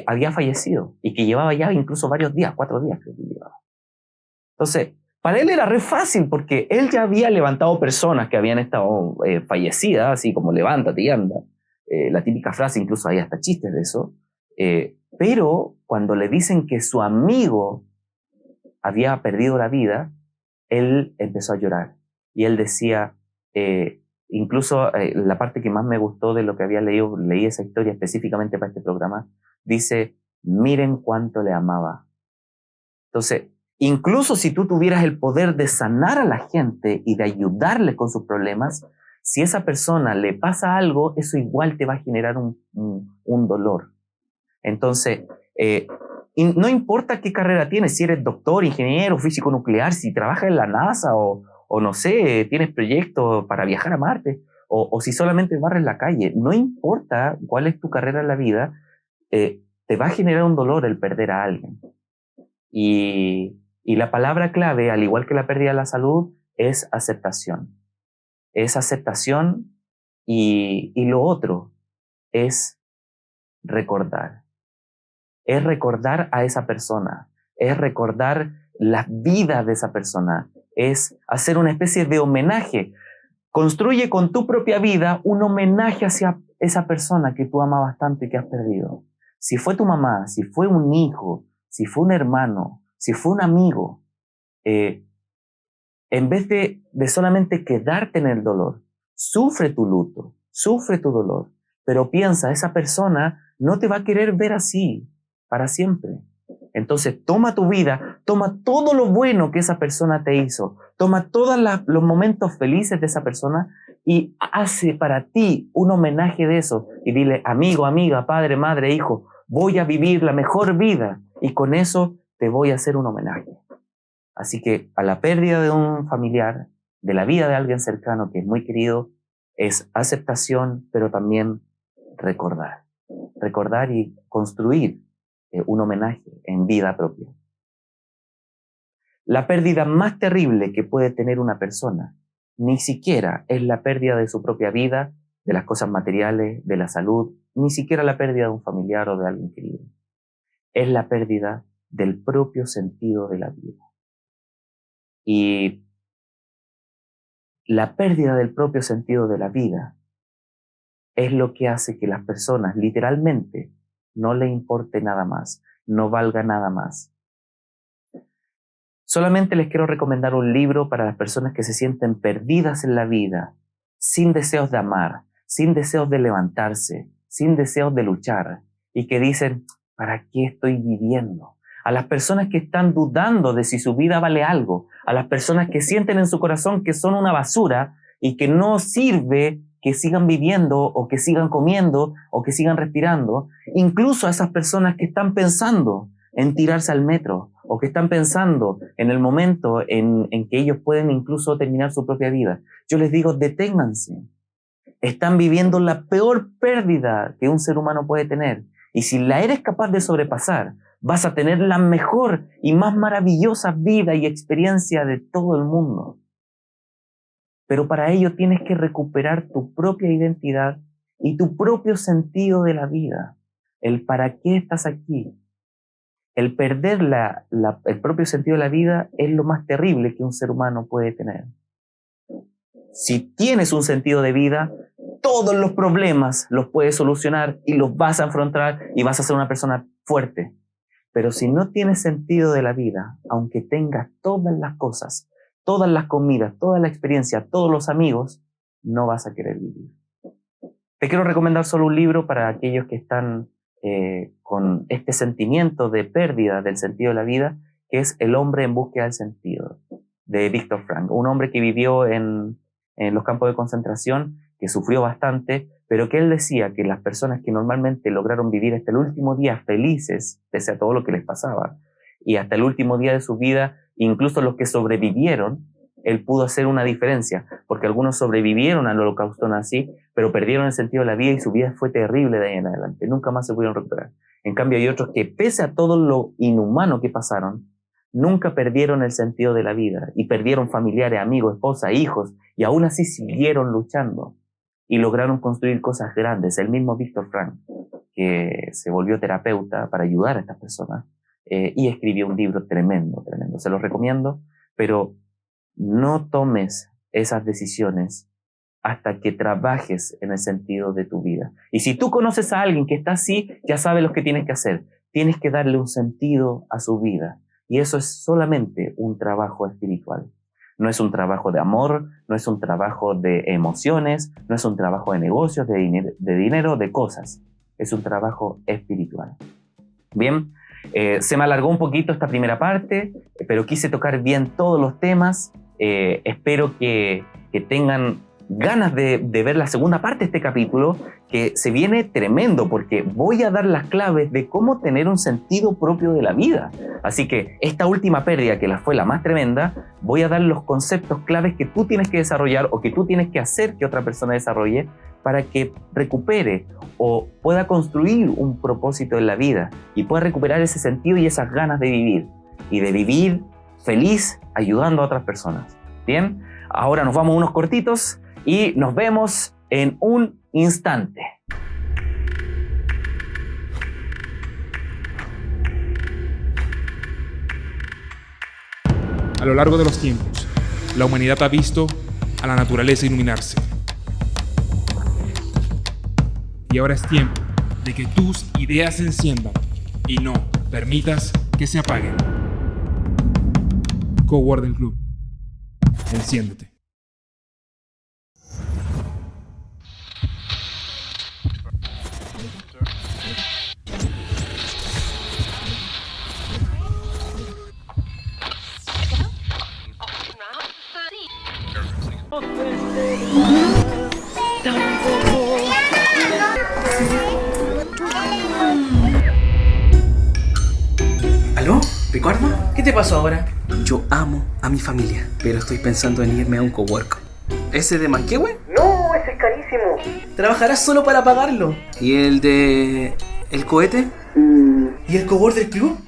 había fallecido y que llevaba ya incluso varios días, 4 días creo que llevaba. Entonces, para él era re fácil porque él ya había levantado personas que habían estado fallecidas, así como levántate y anda. La típica frase, incluso hay hasta chistes de eso. Pero cuando le dicen que su amigo había perdido la vida, él empezó a llorar. Y él decía, incluso la parte que más me gustó de lo que había leído, leí esa historia específicamente para este programa, dice, miren cuánto le amaba. Entonces, incluso si tú tuvieras el poder de sanar a la gente y de ayudarle con sus problemas, si esa persona le pasa algo, eso igual te va a generar un dolor. Entonces, no importa qué carrera tienes, si eres doctor, ingeniero, físico nuclear, si trabajas en la NASA o no sé, tienes proyectos para viajar a Marte, o si solamente barres la calle, no importa cuál es tu carrera en la vida, te va a generar un dolor el perder a alguien. Y la palabra clave, al igual que la pérdida de la salud, es aceptación. Es aceptación y lo otro es recordar. Es recordar a esa persona, es recordar la vida de esa persona, es hacer una especie de homenaje. Construye con tu propia vida un homenaje hacia esa persona que tú amabas tanto y que has perdido. Si fue tu mamá, si fue un hijo, si fue un hermano, si fue un amigo, en vez de solamente quedarte en el dolor, sufre tu luto, sufre tu dolor, pero piensa, esa persona no te va a querer ver así para siempre. Entonces toma tu vida, toma todo lo bueno que esa persona te hizo, toma todos los momentos felices de esa persona y hace para ti un homenaje de eso y dile, amigo, amiga, padre, madre, hijo, voy a vivir la mejor vida y con eso te voy a hacer un homenaje. Así que a la pérdida de un familiar, de la vida de alguien cercano que es muy querido, es aceptación, pero también recordar. Recordar y construir un homenaje en vida propia. La pérdida más terrible que puede tener una persona ni siquiera es la pérdida de su propia vida, de las cosas materiales, de la salud, ni siquiera la pérdida de un familiar o de alguien querido. Es la pérdida del propio sentido de la vida. Y la pérdida del propio sentido de la vida es lo que hace que las personas literalmente no le importe nada más, no valga nada más. Solamente les quiero recomendar un libro para las personas que se sienten perdidas en la vida, sin deseos de amar, sin deseos de levantarse, sin deseos de luchar, y que dicen, ¿para qué estoy viviendo? A las personas que están dudando de si su vida vale algo, a las personas que sienten en su corazón que son una basura y que no sirve que sigan viviendo o que sigan comiendo o que sigan respirando, incluso a esas personas que están pensando en tirarse al metro o que están pensando en el momento en que ellos pueden incluso terminar su propia vida. Yo les digo, deténganse. Están viviendo la peor pérdida que un ser humano puede tener. Y si la eres capaz de sobrepasar, vas a tener la mejor y más maravillosa vida y experiencia de todo el mundo. Pero para ello tienes que recuperar tu propia identidad y tu propio sentido de la vida. El para qué estás aquí. El perder el propio sentido de la vida es lo más terrible que un ser humano puede tener. Si tienes un sentido de vida, todos los problemas los puedes solucionar y los vas a afrontar y vas a ser una persona fuerte. Pero si no tienes sentido de la vida, aunque tengas todas las cosas, todas las comidas, toda la experiencia, todos los amigos, no vas a querer vivir. Te quiero recomendar solo un libro para aquellos que están con este sentimiento de pérdida del sentido de la vida, que es El hombre en búsqueda del sentido, de Viktor Frankl, un hombre que vivió en los campos de concentración, que sufrió bastante, pero que él decía que las personas que normalmente lograron vivir hasta el último día felices, pese a todo lo que les pasaba, y hasta el último día de su vida, incluso los que sobrevivieron, él pudo hacer una diferencia, porque algunos sobrevivieron al holocausto nazi, pero perdieron el sentido de la vida y su vida fue terrible de ahí en adelante, nunca más se pudieron recuperar. En cambio hay otros que, pese a todo lo inhumano que pasaron, nunca perdieron el sentido de la vida y perdieron familiares, amigos, esposa, hijos, y aún así siguieron luchando y lograron construir cosas grandes. El mismo Viktor Frankl, que se volvió terapeuta para ayudar a estas personas, y escribió un libro tremendo, tremendo. Se los recomiendo, pero no tomes esas decisiones hasta que trabajes en el sentido de tu vida. Y si tú conoces a alguien que está así, ya sabes lo que tienes que hacer. Tienes que darle un sentido a su vida. Y eso es solamente un trabajo espiritual. No es un trabajo de amor, no es un trabajo de emociones, no es un trabajo de negocios, de dinero, de cosas. Es un trabajo espiritual. Bien, se me alargó un poquito esta primera parte, pero quise tocar bien todos los temas. Espero que tengan ganas de ver la segunda parte de este capítulo, que se viene tremendo, porque voy a dar las claves de cómo tener un sentido propio de la vida. Así que esta última pérdida, que fue la más tremenda, voy a dar los conceptos claves que tú tienes que desarrollar o que tú tienes que hacer que otra persona desarrolle para que recupere o pueda construir un propósito en la vida y pueda recuperar ese sentido y esas ganas de vivir, y de vivir feliz ayudando a otras personas. Bien, ahora nos vamos unos cortitos y nos vemos en un instante. A lo largo de los tiempos, la humanidad ha visto a la naturaleza iluminarse. Y ahora es tiempo de que tus ideas se enciendan y no permitas que se apaguen. Coworking Club. Enciéndete. ¿Aló? ¿Ricardo? ¿Qué te pasó ahora? Yo amo a mi familia, pero estoy pensando en irme a un cowork. ¿Ese de Manquehue? No, ese es carísimo. ¿Trabajarás solo para pagarlo? ¿Y el de... el cohete? ¿Y el cowork del club?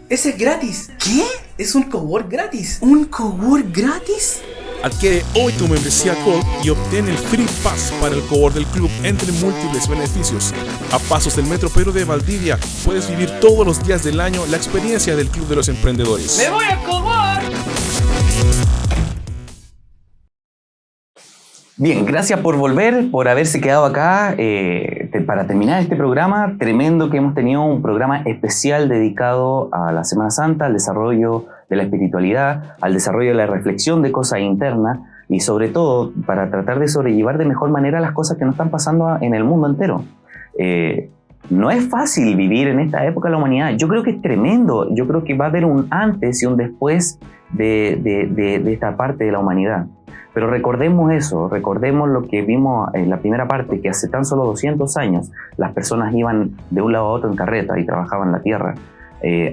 Ese es gratis. ¿Qué? Es un cowork gratis. ¿Un cowork gratis? Adquiere hoy tu membresía Gold y obtén el Free Pass para el cowork del club, entre múltiples beneficios. A pasos del Metro Pedro de Valdivia, puedes vivir todos los días del año la experiencia del Club de los Emprendedores. ¡Me voy al cowork! Bien, gracias por volver, por haberse quedado acá para terminar este programa. Tremendo que hemos tenido un programa especial dedicado a la Semana Santa, al desarrollo de la espiritualidad, al desarrollo de la reflexión de cosas internas y sobre todo para tratar de sobrellevar de mejor manera las cosas que nos están pasando en el mundo entero. No es fácil vivir en esta época de la humanidad. Yo creo que es tremendo. Yo creo que va a haber un antes y un después de esta parte de la humanidad. Pero recordemos eso, recordemos lo que vimos en la primera parte, que hace tan solo 200 años las personas iban de un lado a otro en carreta y trabajaban la tierra.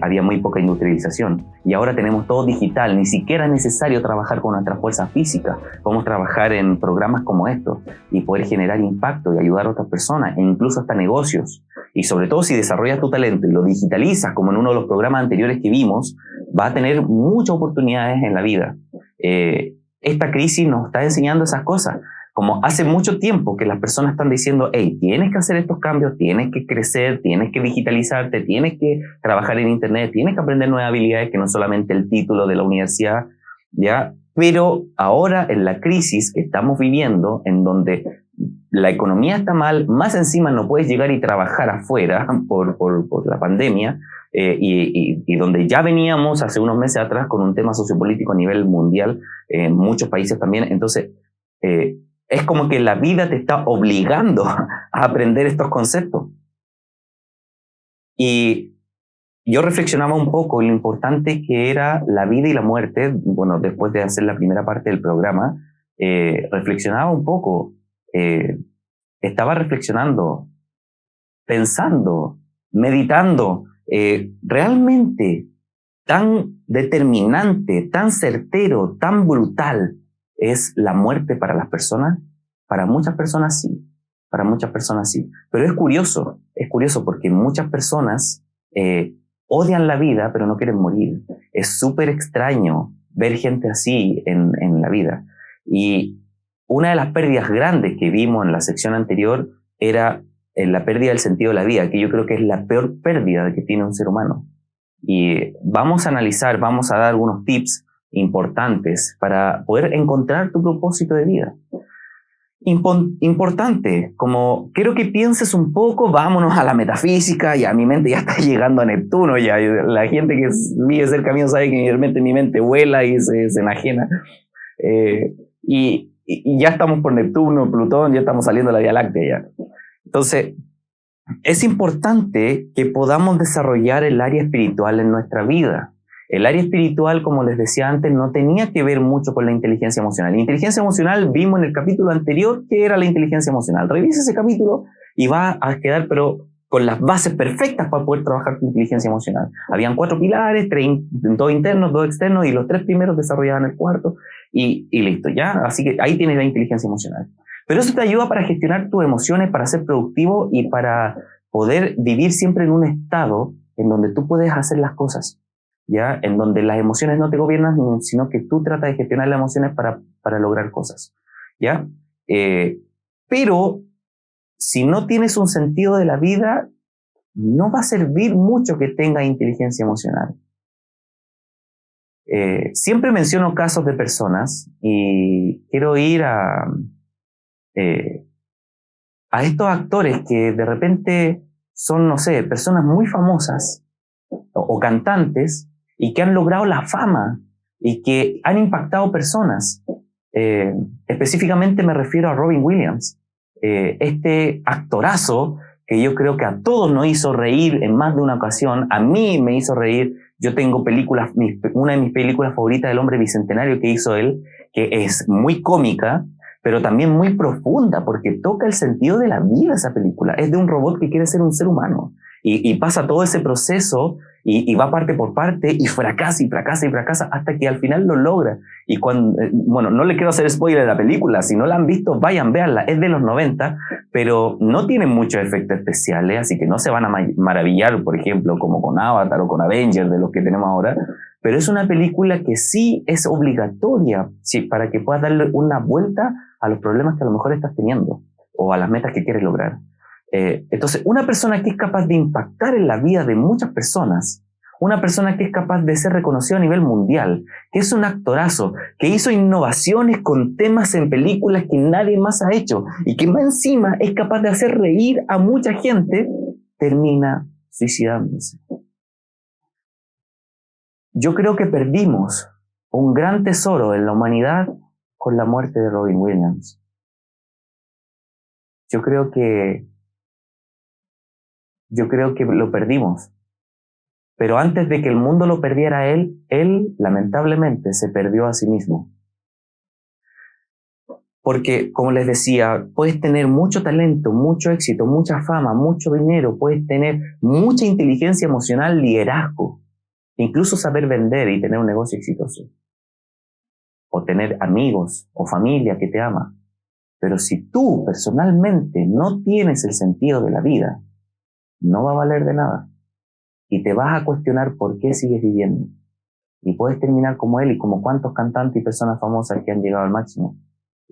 Había muy poca industrialización y ahora tenemos todo digital, ni siquiera es necesario trabajar con nuestra fuerza física. Podemos trabajar en programas como estos y poder generar impacto y ayudar a otras personas e incluso hasta negocios. Y sobre todo si desarrollas tu talento y lo digitalizas, como en uno de los programas anteriores que vimos, va a tener muchas oportunidades en la vida. Esta crisis nos está enseñando esas cosas. Como hace mucho tiempo que las personas están diciendo, hey, tienes que hacer estos cambios, tienes que crecer, tienes que digitalizarte, tienes que trabajar en internet, tienes que aprender nuevas habilidades que no solamente el título de la universidad, ¿ya? Pero ahora en la crisis que estamos viviendo, en donde la economía está mal, más encima no puedes llegar y trabajar afuera por la pandemia, y donde ya veníamos hace unos meses atrás con un tema sociopolítico a nivel mundial, en muchos países también, entonces es como que la vida te está obligando a aprender estos conceptos. Y yo reflexionaba un poco en lo importante que era la vida y la muerte. Bueno, después de hacer la primera parte del programa, reflexionaba un poco, estaba reflexionando, pensando, meditando, realmente tan determinante, tan certero, tan brutal es la muerte para las personas. Para muchas personas sí, para muchas personas sí. Pero es curioso porque muchas personas odian la vida pero no quieren morir. Es súper extraño ver gente así en la vida. Y una de las pérdidas grandes que vimos en la sección anterior era la pérdida del sentido de la vida, que yo creo que es la peor pérdida que tiene un ser humano. Y vamos a analizar, vamos a dar algunos tips importantes para poder encontrar tu propósito de vida. Importante, como quiero que pienses un poco, vámonos a la metafísica, ya mi mente ya está llegando a Neptuno, ya la gente que vive cerca mío sabe que mi mente vuela y se enajena, y ya estamos por Neptuno, Plutón, ya estamos saliendo de la Vía Láctea ya. Entonces, es importante que podamos desarrollar el área espiritual en nuestra vida. El área espiritual, como les decía antes, no tenía que ver mucho con la inteligencia emocional. La inteligencia emocional vimos en el capítulo anterior que era la inteligencia emocional. Revisa ese capítulo y va a quedar, pero con las bases perfectas para poder trabajar tu inteligencia emocional. Habían 4 pilares, 2 internos, 2 externos, y los 3 primeros desarrollaban el cuarto, y listo, ¿ya? Así que ahí tienes la inteligencia emocional. Pero eso te ayuda para gestionar tus emociones, para ser productivo y para poder vivir siempre en un estado en donde tú puedes hacer las cosas, ¿ya? En donde las emociones no te gobiernan, sino que tú tratas de gestionar las emociones para lograr cosas, ¿ya? Pero si no tienes un sentido de la vida, no va a servir mucho que tengas inteligencia emocional. Siempre menciono casos de personas y quiero ir a estos actores que de repente son, no sé, personas muy famosas o cantantes y que han logrado la fama y que han impactado personas. Específicamente me refiero a Robin Williams, este actorazo que yo creo que a todos nos hizo reír en más de una ocasión. A mí me hizo reír. Yo tengo películas, una de mis películas favoritas, El hombre bicentenario, que hizo él, que es muy cómica, pero también muy profunda, porque toca el sentido de la vida esa película. Es de un robot que quiere ser un ser humano y pasa todo ese proceso y va parte por parte y fracasa y fracasa y fracasa hasta que al final lo logra. Y cuando, bueno, no le quiero hacer spoiler de la película, si no la han visto, vayan, véanla. Es de los 90, pero no tiene muchos efectos especiales, así que no se van a maravillar, por ejemplo, como con Avatar o con Avengers, de los que tenemos ahora. Pero es una película que sí es obligatoria, sí, para que puedas darle una vuelta a los problemas que a lo mejor estás teniendo o a las metas que quieres lograr. Entonces, una persona que es capaz de impactar en la vida de muchas personas, una persona que es capaz de ser reconocido a nivel mundial, que es un actorazo, que hizo innovaciones con temas en películas que nadie más ha hecho y que más encima es capaz de hacer reír a mucha gente, termina suicidándose. Yo creo que perdimos un gran tesoro en la humanidad con la muerte de Robin Williams. Yo creo que lo perdimos. Pero antes de que el mundo lo perdiera a él lamentablemente se perdió a sí mismo. Porque, como les decía, puedes tener mucho talento, mucho éxito, mucha fama, mucho dinero, puedes tener mucha inteligencia emocional, liderazgo, incluso saber vender y tener un negocio exitoso. O tener amigos o familia que te ama. Pero si tú personalmente no tienes el sentido de la vida, no va a valer de nada. Y te vas a cuestionar por qué sigues viviendo. Y puedes terminar como él y como cuantos cantantes y personas famosas que han llegado al máximo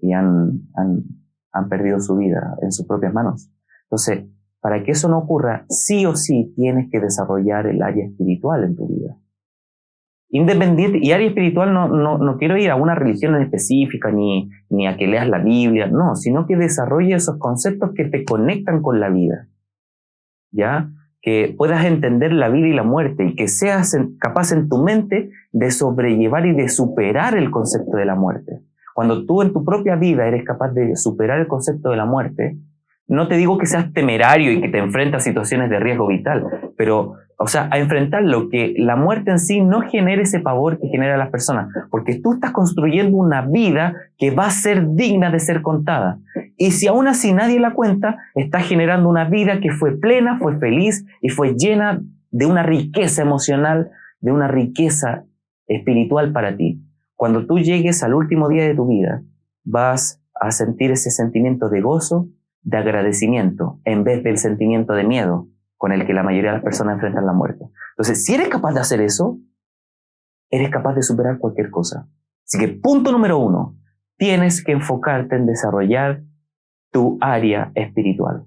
y han perdido su vida en sus propias manos. Entonces, para que eso no ocurra, sí o sí tienes que desarrollar el área espiritual en tu vida. Independiente, y área espiritual no quiero ir a una religión en específica ni a que leas la Biblia, no, sino que desarrolles esos conceptos que te conectan con la vida. ¿Ya? Que puedas entender la vida y la muerte y que seas capaz en tu mente de sobrellevar y de superar el concepto de la muerte. Cuando tú en tu propia vida eres capaz de superar el concepto de la muerte, no te digo que seas temerario y que te enfrentas a situaciones de riesgo vital, pero, a enfrentarlo, que la muerte en sí no genere ese pavor que genera a las personas, porque tú estás construyendo una vida que va a ser digna de ser contada. Y si aún así nadie la cuenta, estás generando una vida que fue plena, fue feliz y fue llena de una riqueza emocional, de una riqueza espiritual para ti. Cuando tú llegues al último día de tu vida, vas a sentir ese sentimiento de gozo, de agradecimiento, en vez del sentimiento de miedo con el que la mayoría de las personas enfrentan la muerte. Entonces, si eres capaz de hacer eso, eres capaz de superar cualquier cosa. Así que punto número 1, tienes que enfocarte en desarrollar tu área espiritual.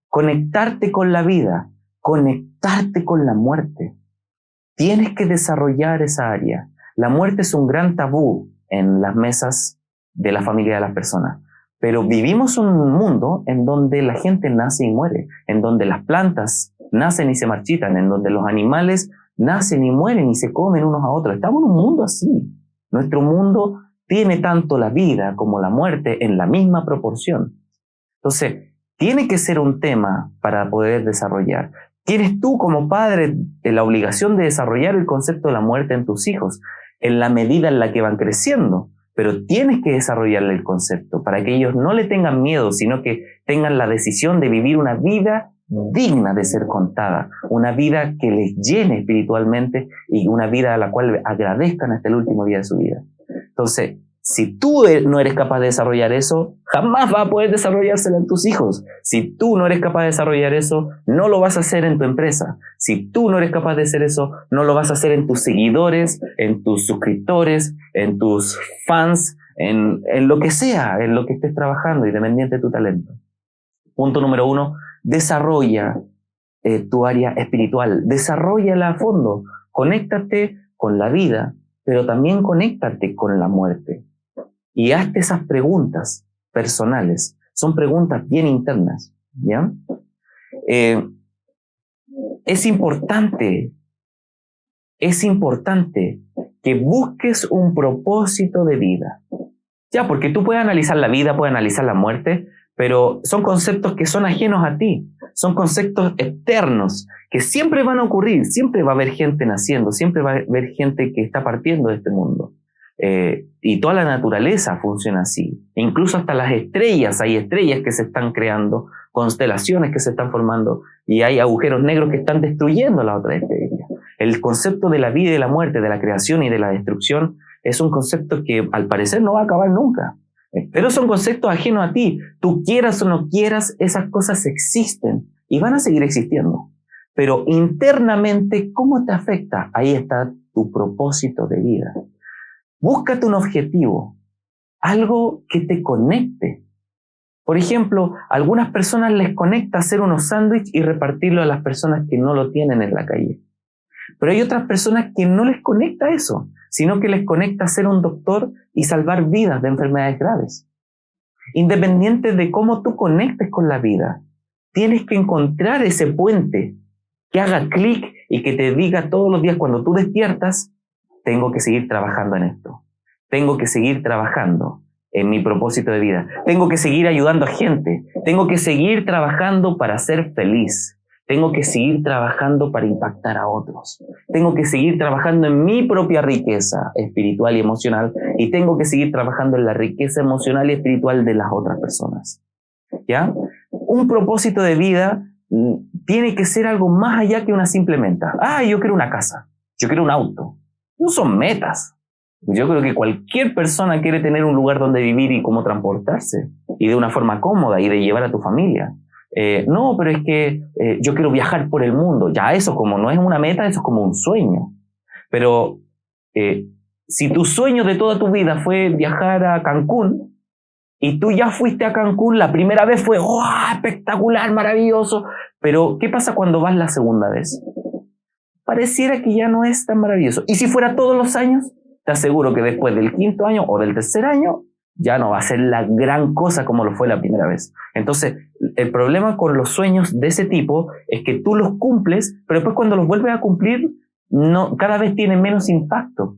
Conectarte con la vida, conectarte con la muerte. Tienes que desarrollar esa área. La muerte es un gran tabú en las mesas de la familia de las personas. Pero vivimos un mundo en donde la gente nace y muere, en donde las plantas nacen y se marchitan, en donde los animales nacen y mueren y se comen unos a otros. Estamos en un mundo así. Nuestro mundo tiene tanto la vida como la muerte en la misma proporción. Entonces, tiene que ser un tema para poder desarrollar. Tienes tú como padre la obligación de desarrollar el concepto de la muerte en tus hijos, en la medida en la que van creciendo. Pero tienes que desarrollarle el concepto para que ellos no le tengan miedo, sino que tengan la decisión de vivir una vida digna de ser contada, una vida que les llene espiritualmente y una vida a la cual agradezcan hasta el último día de su vida. Entonces, si tú no eres capaz de desarrollar eso, jamás va a poder desarrollárselo en tus hijos. Si tú no eres capaz de desarrollar eso, no lo vas a hacer en tu empresa. Si tú no eres capaz de hacer eso, no lo vas a hacer en tus seguidores, en tus suscriptores, en tus fans, en lo que sea, en lo que estés trabajando, independiente de tu talento. Punto número 1, desarrolla tu área espiritual. Desarróllala a fondo. Conéctate con la vida, pero también conéctate con la muerte. Y hazte esas preguntas personales. Son preguntas bien internas, ¿ya? Es importante que busques un propósito de vida. Ya, porque tú puedes analizar la vida, puedes analizar la muerte, pero son conceptos que son ajenos a ti. Son conceptos externos que siempre van a ocurrir. Siempre va a haber gente naciendo, siempre va a haber gente que está partiendo de este mundo. Y toda la naturaleza funciona así. Incluso hasta las estrellas, hay estrellas que se están creando, constelaciones que se están formando y hay agujeros negros que están destruyendo las otras estrellas. El concepto de la vida y de la muerte, de la creación y de la destrucción es un concepto que al parecer no va a acabar nunca. Pero son conceptos ajenos a ti. Tú quieras o no quieras, esas cosas existen y van a seguir existiendo. Pero internamente, ¿cómo te afecta? Ahí está tu propósito de vida. Búscate un objetivo, algo que te conecte. Por ejemplo, a algunas personas les conecta hacer unos sándwiches y repartirlo a las personas que no lo tienen en la calle. Pero hay otras personas que no les conecta eso, sino que les conecta ser un doctor y salvar vidas de enfermedades graves. Independiente de cómo tú conectes con la vida, tienes que encontrar ese puente que haga clic y que te diga todos los días cuando tú despiertas, tengo que seguir trabajando en esto. Tengo que seguir trabajando en mi propósito de vida. Tengo que seguir ayudando a gente. Tengo que seguir trabajando para ser feliz. Tengo que seguir trabajando para impactar a otros. Tengo que seguir trabajando en mi propia riqueza espiritual y emocional, y tengo que seguir trabajando en la riqueza emocional y espiritual de las otras personas. ¿Ya? Un propósito de vida tiene que ser algo más allá que una simple meta. Yo quiero una casa, yo quiero un auto. No son metas. Yo creo que cualquier persona quiere tener un lugar donde vivir y cómo transportarse, y de una forma cómoda, y de llevar a tu familia. No, pero es que yo quiero viajar por el mundo. Ya eso como no es una meta, eso es como un sueño. Pero si tu sueño de toda tu vida fue viajar a Cancún, y tú ya fuiste a Cancún, la primera vez fue espectacular, maravilloso, pero ¿qué pasa cuando vas la segunda vez? Pareciera que ya no es tan maravilloso. Y si fuera todos los años, te aseguro que después del 5º año o del 3er año, ya no va a ser la gran cosa como lo fue la primera vez. Entonces, el problema con los sueños de ese tipo es que tú los cumples, pero después cuando los vuelves a cumplir, cada vez tiene menos impacto.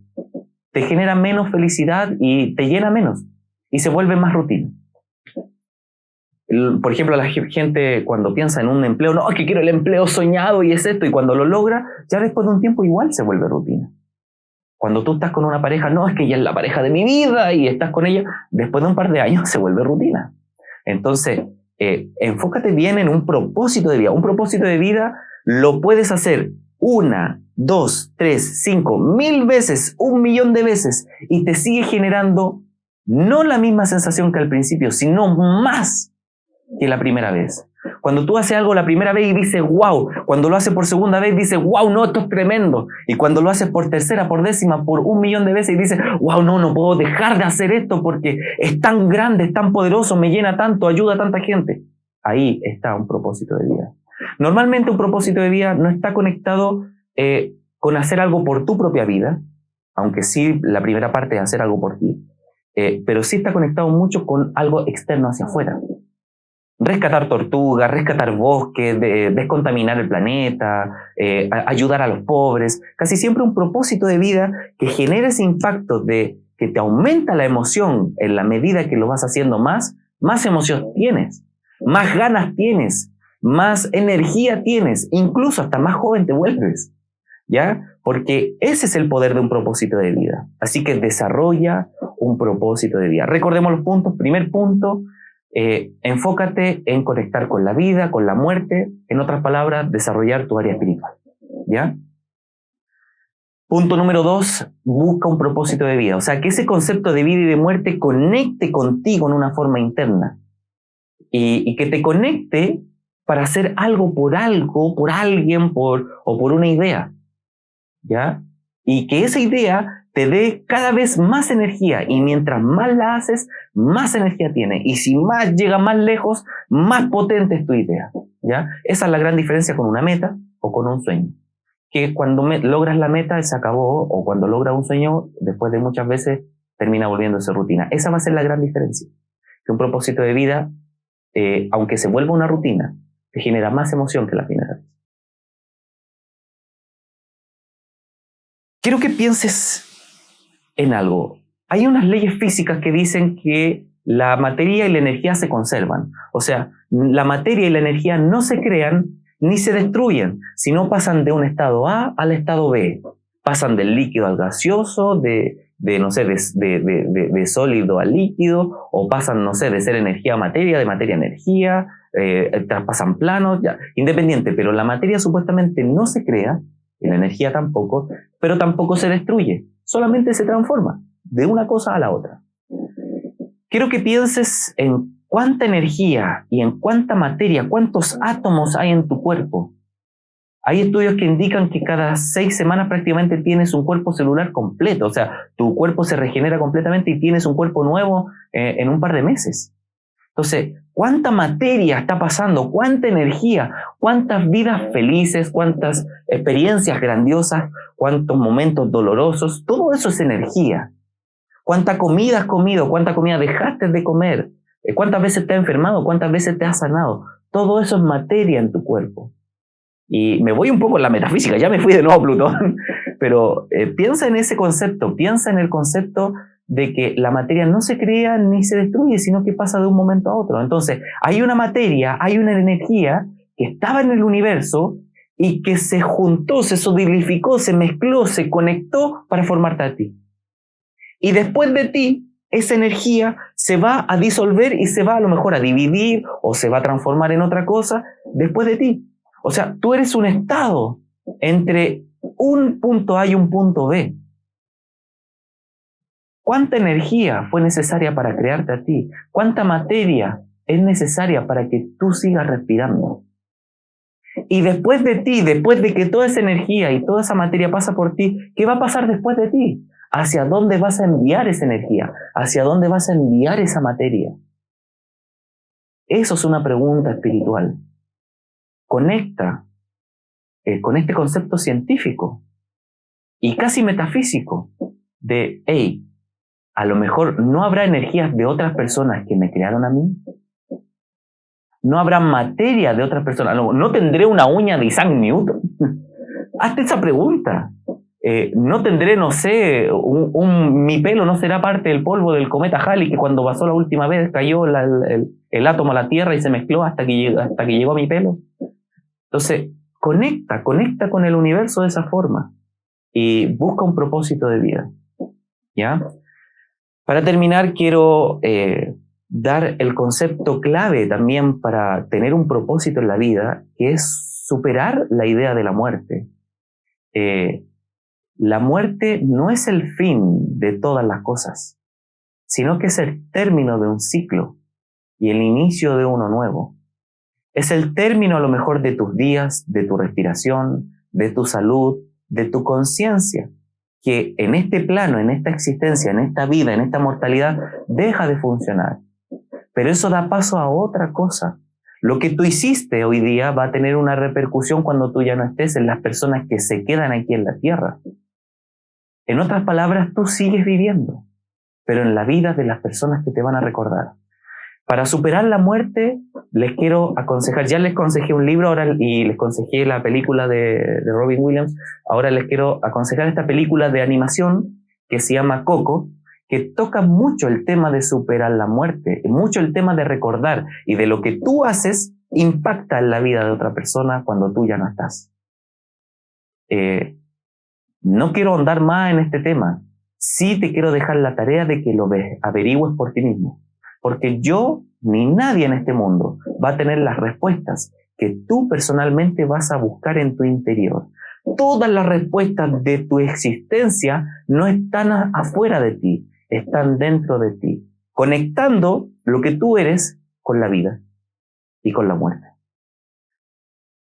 Te genera menos felicidad y te llena menos. Y se vuelve más rutina. Por ejemplo, la gente cuando piensa en un empleo, no, es que quiero el empleo soñado y es esto, y cuando lo logra, ya después de un tiempo igual se vuelve rutina. Cuando tú estás con una pareja, no, es que ella es la pareja de mi vida y estás con ella, después de un par de años se vuelve rutina. Entonces, enfócate bien en un propósito de vida. Un propósito de vida lo puedes hacer 1, 2, 3, 5, 1000 veces, 1.000.000 de veces, y te sigue generando no la misma sensación que al principio, sino más que la primera vez. Cuando tú haces algo la primera vez y dices wow, cuando lo haces por segunda vez dices wow, no, esto es tremendo, y cuando lo haces por tercera, por décima, por 1.000.000 de veces y dices wow, no puedo dejar de hacer esto porque es tan grande, es tan poderoso, me llena tanto, ayuda a tanta gente. Ahí está un propósito de vida. Normalmente un propósito de vida no está conectado con hacer algo por tu propia vida, aunque sí la primera parte es hacer algo por ti, pero sí está conectado mucho con algo externo hacia afuera. Rescatar tortugas, rescatar bosques, descontaminar el planeta, ayudar a los pobres. Casi siempre un propósito de vida que genera ese impacto de que te aumenta la emoción en la medida que lo vas haciendo más emoción tienes, más ganas tienes, más energía tienes, incluso hasta más joven te vuelves, ¿ya? Porque ese es el poder de un propósito de vida. Así que desarrolla un propósito de vida. Recordemos los puntos. Primer punto, enfócate en conectar con la vida, con la muerte. En otras palabras, desarrollar tu área espiritual, ¿ya? Punto número 2, busca un propósito de vida. O sea, que ese concepto de vida y de muerte conecte contigo en una forma interna. Y que te conecte para hacer algo, por alguien, o por una idea, ¿ya? Y que esa idea te dé cada vez más energía, y mientras más la haces, más energía tiene, y si más llega más lejos, más potente es tu idea, ¿ya? Esa es la gran diferencia con una meta o con un sueño, que cuando logras la meta se acabó, o cuando logras un sueño, después de muchas veces termina volviéndose rutina. Esa va a ser la gran diferencia, que un propósito de vida, aunque se vuelva una rutina, te genera más emoción que la primera vez. Quiero que pienses en algo. Hay unas leyes físicas que dicen que la materia y la energía se conservan. O sea, la materia y la energía no se crean ni se destruyen, sino pasan de un estado A al estado B. Pasan del líquido al gaseoso, de sólido a líquido, o pasan, de ser energía a materia, de materia a energía, traspasan planos, ya, independiente, pero la materia supuestamente no se crea, y la energía tampoco, pero tampoco se destruye, solamente se transforma de una cosa a la otra. Quiero que pienses en cuánta energía y en cuánta materia, cuántos átomos hay en tu cuerpo. Hay estudios que indican que cada 6 semanas prácticamente tienes un cuerpo celular completo, o sea, tu cuerpo se regenera completamente y tienes un cuerpo nuevo en un par de meses. Entonces, ¿cuánta materia está pasando? ¿Cuánta energía? ¿Cuántas vidas felices? ¿Cuántas experiencias grandiosas? ¿Cuántos momentos dolorosos? Todo eso es energía. ¿Cuánta comida has comido? ¿Cuánta comida dejaste de comer? ¿Cuántas veces te has enfermado? ¿Cuántas veces te has sanado? Todo eso es materia en tu cuerpo. Y me voy un poco en la metafísica, ya me fui de nuevo a Plutón, pero piensa en ese concepto, piensa en el concepto de que la materia no se crea ni se destruye, sino que pasa de un momento a otro. Entonces, hay una materia, hay una energía que estaba en el universo y que se juntó, se solidificó, se mezcló, se conectó para formarte a ti. Y después de ti, esa energía se va a disolver y se va a lo mejor a dividir o se va a transformar en otra cosa después de ti. O sea, tú eres un estado entre un punto A y un punto B. ¿Cuánta energía fue necesaria para crearte a ti? ¿Cuánta materia es necesaria para que tú sigas respirando? Y después de ti, después de que toda esa energía y toda esa materia pasa por ti, ¿qué va a pasar después de ti? ¿Hacia dónde vas a enviar esa energía? ¿Hacia dónde vas a enviar esa materia? Eso es una pregunta espiritual. Conecta con este concepto científico y casi metafísico de, hey, a lo mejor no habrá energías de otras personas que me crearon a mí. No habrá materia de otras personas. No tendré una uña de Isaac Newton. Hazte esa pregunta. No tendré, no sé, mi pelo no será parte del polvo del cometa Halley que cuando pasó la última vez cayó el átomo a la Tierra y se mezcló hasta que llegó a mi pelo. Entonces, conecta con el universo de esa forma y busca un propósito de vida. ¿Ya? Para terminar, quiero dar el concepto clave también para tener un propósito en la vida, que es superar la idea de la muerte. La muerte no es el fin de todas las cosas, sino que es el término de un ciclo y el inicio de uno nuevo. Es el término a lo mejor de tus días, de tu respiración, de tu salud, de tu conciencia, que en este plano, en esta existencia, en esta vida, en esta mortalidad, deja de funcionar. Pero eso da paso a otra cosa. Lo que tú hiciste hoy día va a tener una repercusión cuando tú ya no estés en las personas que se quedan aquí en la tierra. En otras palabras, tú sigues viviendo, pero en la vida de las personas que te van a recordar. Para superar la muerte, les quiero aconsejar, ya les aconsejé un libro ahora y les aconsejé la película de Robin Williams, ahora les quiero aconsejar esta película de animación que se llama Coco, que toca mucho el tema de superar la muerte, mucho el tema de recordar y de lo que tú haces impacta en la vida de otra persona cuando tú ya no estás. No quiero ahondar más en este tema, sí te quiero dejar la tarea de que lo averigües por ti mismo. Porque yo ni nadie en este mundo va a tener las respuestas que tú personalmente vas a buscar en tu interior. Todas las respuestas de tu existencia no están afuera de ti, están dentro de ti, conectando lo que tú eres con la vida y con la muerte.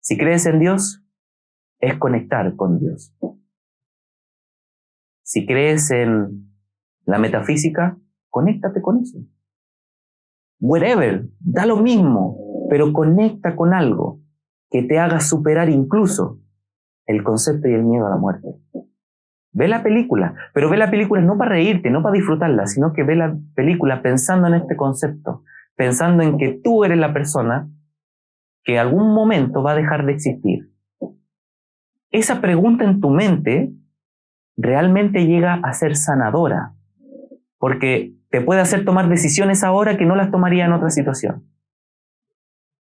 Si crees en Dios, es conectar con Dios. Si crees en la metafísica, conéctate con eso. Whatever, da lo mismo, pero conecta con algo que te haga superar incluso el concepto y el miedo a la muerte. Ve la película, pero ve la película no para reírte, no para disfrutarla, sino que ve la película pensando en este concepto, pensando en que tú eres la persona que en algún momento va a dejar de existir. Esa pregunta en tu mente realmente llega a ser sanadora, porque te puede hacer tomar decisiones ahora que no las tomaría en otra situación.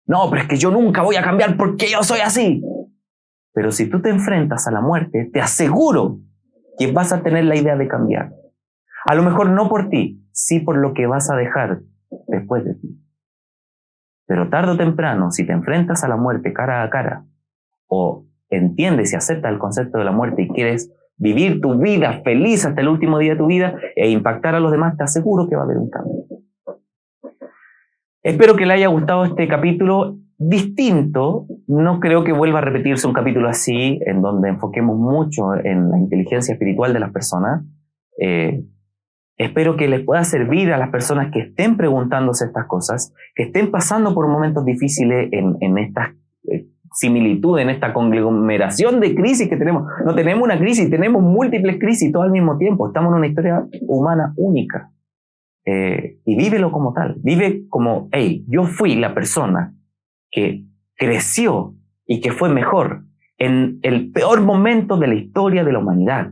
No, pero es que yo nunca voy a cambiar porque yo soy así. Pero si tú te enfrentas a la muerte, te aseguro que vas a tener la idea de cambiar. A lo mejor no por ti, sí por lo que vas a dejar después de ti. Pero tarde o temprano, si te enfrentas a la muerte cara a cara, o entiendes y aceptas el concepto de la muerte y quieres vivir tu vida feliz hasta el último día de tu vida e impactar a los demás, te aseguro que va a haber un cambio. Espero que le haya gustado este capítulo distinto. No creo que vuelva a repetirse un capítulo así, en donde enfoquemos mucho en la inteligencia espiritual de las personas. Espero que les pueda servir a las personas que estén preguntándose estas cosas, que estén pasando por momentos difíciles en estas similitudes, en esta conglomeración de crisis que tenemos. No tenemos una crisis, tenemos múltiples crisis todo al mismo tiempo. Estamos en una historia humana única. Y vívelo como tal. Vive como, hey, yo fui la persona que creció y que fue mejor en el peor momento de la historia de la humanidad.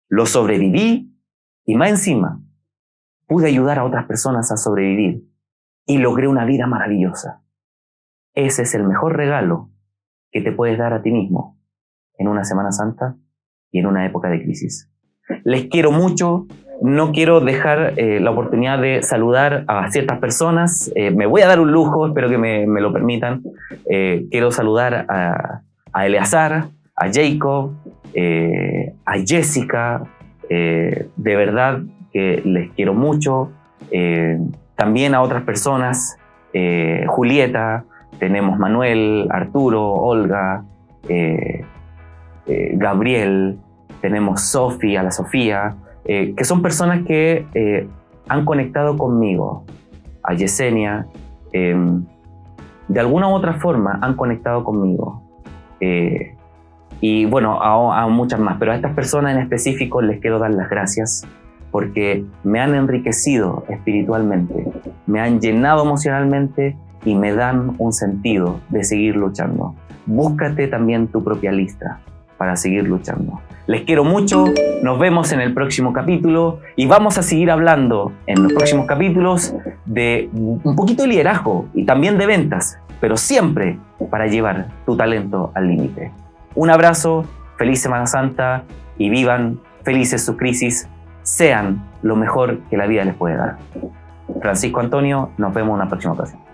Lo sobreviví y más encima pude ayudar a otras personas a sobrevivir y logré una vida maravillosa. Ese es el mejor regalo que te puedes dar a ti mismo en una Semana Santa y en una época de crisis. Les quiero mucho. No quiero dejar la oportunidad de saludar a ciertas personas. Me voy a dar un lujo, espero que me lo permitan. Quiero saludar a Eleazar, a Jacob, a Jessica. De verdad que les quiero mucho. También a otras personas. Julieta, tenemos Manuel, Arturo, Olga, Gabriel, tenemos Sofía, la Sofía. Que son personas que han conectado conmigo, a Yesenia, de alguna u otra forma han conectado conmigo. Y bueno, a muchas más, pero a estas personas en específico les quiero dar las gracias porque me han enriquecido espiritualmente, me han llenado emocionalmente y me dan un sentido de seguir luchando. Búscate también tu propia lista para seguir luchando. Les quiero mucho, nos vemos en el próximo capítulo y vamos a seguir hablando en los próximos capítulos de un poquito de liderazgo y también de ventas, pero siempre para llevar tu talento al límite. Un abrazo, feliz Semana Santa y vivan felices sus crisis, sean lo mejor que la vida les puede dar. Francisco Antonio, nos vemos en una próxima ocasión.